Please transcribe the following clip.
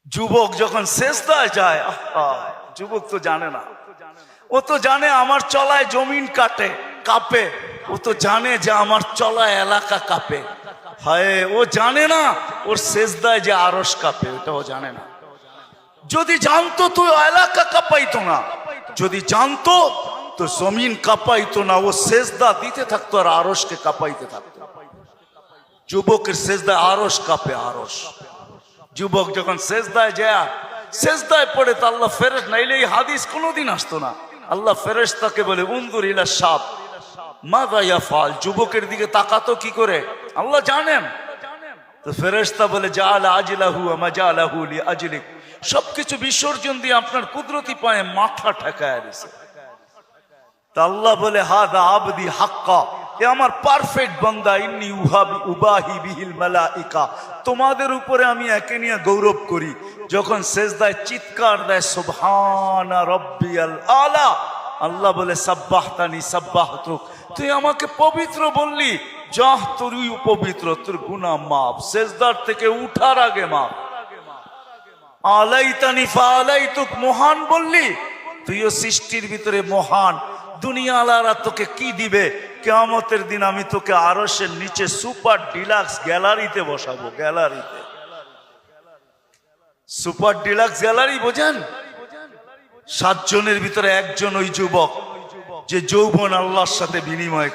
যুবক যখন সেজদায় যায়, যুবক তো জানে না, ও তো জানে আমার চলায় জমিন কাঁপে, ও তো জানে যে আমার চলায় এলাকা কাঁপে। হায়, ও জানে না ওর সেজদায় যে আরশ কাঁপে, ওটা ও জানে না। যদি জানতো তো এলাকা কাঁপাইতো না, যদি জানতো তো জমিন কাঁপাইতো না, ও সেজদা দিতে থাকতো আর আরশকে কাঁপাইতে থাকতো। যুবকের সেজদায় আরশ কাঁপে, আরশ। যুবক যখন সেজদায় যায়, সেজদায় পড়ে তো আল্লাহ ফেরেশ, নাইলে এই হাদিস কোনোদিন আসতো না। আল্লাহ ফেরেশতাকে বলে উনজুর ইলা শাব মাযা ইয়াফআল, যুবকের দিকে তাকাতো কি করে আল্লাহ জানেন। তো ফেরেশতা বলে জাআলা আজলাহু ওয়া মাজালাহু লিআজলিক, সবকিছু বিসর্জন দিয়ে আপনার কুদরতি পায়ে মাথা ঠেকায় দিয়েছে। তা আল্লাহ বলে হাদা আবদি হাক্কা, এ আমার পারফেক্ট বান্দা, ইন্নী উবাহি বিহিল মালাইকা, তোমাদের উপরে আমি একে নিয়ে গৌরব করি। যখন সেজদায় চিৎকার দেয় সুবহানা রাব্বিয়াল আলা, আল্লাহ বলে সাব্বাহতানি সাব্বাহতুক, তুই আমাকে পবিত্র বললি, যাহ তুই পবিত্র, তোর গুনাহ মাফ, সেজদার থেকে উঠার আগে মাফ। আলাইতানি ফাআলাইতুক, মহান বললি, তুইও সৃষ্টির ভিতরে মহান। দুনিয়াওয়ালারা তোকে কি দিবে? কিয়ামতের দিন আমি তোকে আরশের নিচে সুপার ডিলাক্স গ্যালারিতে বসাবো। গ্যালারিতে, সুপার ডিলাক্স গ্যালারি বোঝেন? 7 জনের ভিতরে একজন ওই যুবক যে যৌবন আল্লাহর সাথে বিনিময়